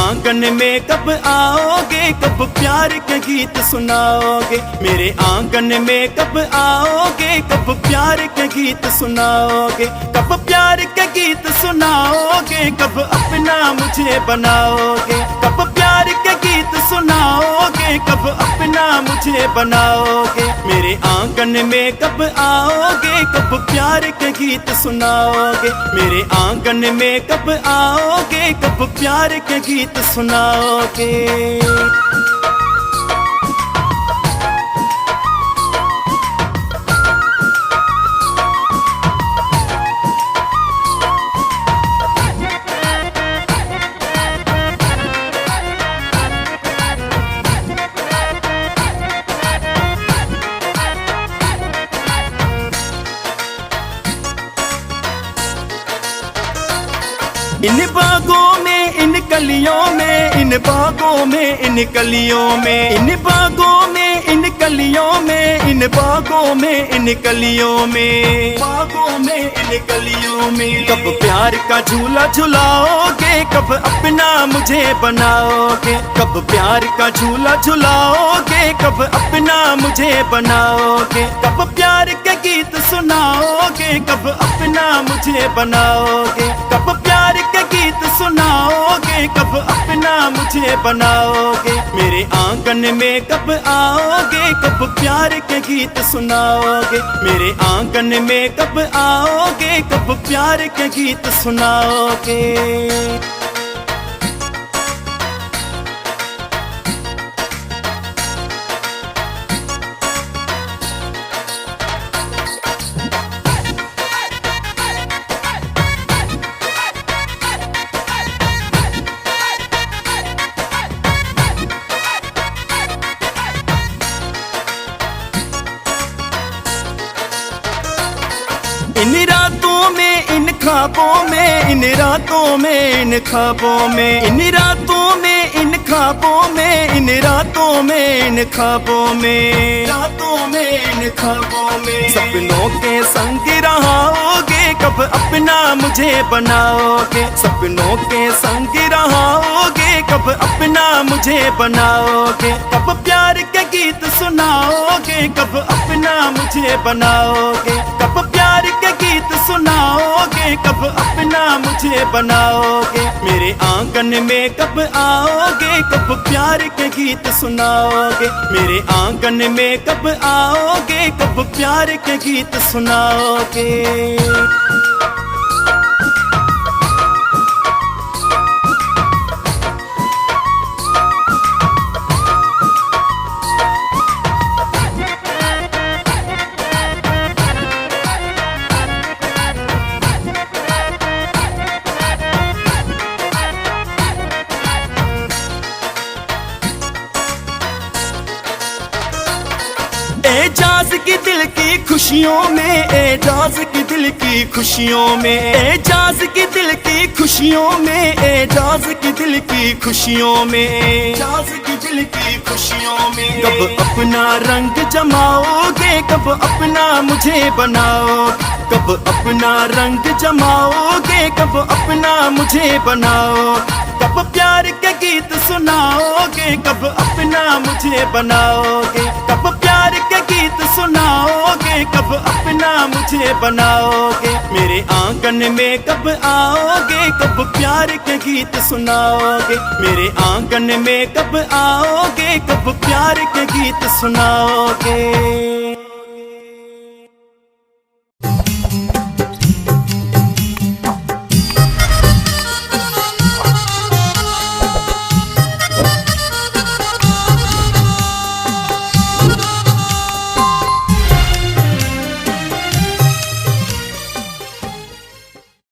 आंगन में कब आओगे, कब प्यार के गीत सुनाओगे। मेरे आंगन में कब आओगे, कब प्यार के गीत सुनाओगे। कब प्यार के गीत सुनाओगे, कब अपना मुझे बनाओगे। कब प्यार के गीत सुनाओगे, कब अपना मुझे बनाओगे। मेरे आंगन में कब आओगे, कब प्यार के गीत सुनाओगे। मेरे आंगन में कब आओगे, कब प्यार के गीत सुनाओगे। इन बागों में, इन कलियों में, इन बागों में, इन कलियों में, इन बागों में, इन कलियों में, इन बागों में, इन कलियों में, बागों में, इन कलियों में। कब प्यार का झूला झुलाओगे, कब अपना मुझे बनाओगे। कब प्यार का झूला झुलाओगे, कब अपना मुझे बनाओगे। कब प्यार के गीत सुनाओगे, कब अपना मुझे बनाओगे। कब प्यार के गीत सुनाओगे, कब अपना मुझे बनाओगे। मेरे आंगन में कब आओगे, कब प्यार के गीत सुनाओगे। मेरे आंगन में कब आओगे, कब प्यार के गीत सुनाओगे। इन रातों में, इन ख्वाबों में, इन रातों में, इन ख्वाबों में, इन रातों में, इन ख्वाबों में, इन रातों में, इन ख्वाबों में, रातों में, इन ख्वाबों में। सपनों के संग रहोगे, कब अपना मुझे बनाओगे। सपनों के संग रहोगे, कब अपना मुझे बनाओगे। कब प्यार के गीत सुनाओगे, कब अपना मुझे बनाओगे। कब प्यार के गीत सुनाओगे, कब अपना मुझे बनाओगे। मेरे आंगन में कब आओगे, कब प्यार के गीत सुनाओगे। मेरे आंगन में कब आओगे, कब प्यार के गीत सुनाओगे। एजाज की दिल की खुशियों में, एजाज की दिल की खुशियों में, एजाज की दिल की खुशियों में, एजाज की दिल की खुशियों में, एजाज की दिल की खुशियों में। कब अपना रंग जमाओगे, कब अपना मुझे बनाओ। कब अपना रंग जमाओगे, कब अपना मुझे बनाओ। कब प्यार के गीत सुनाओगे, कब अपना मुझे बनाओगे। कब प्यार के गीत सुनाओगे, कब अपना मुझे बनाओगे। मेरे आंगन में कब आओगे, कब प्यार के गीत सुनाओगे। मेरे आंगन में कब आओगे, कब प्यार के गीत सुनाओगे।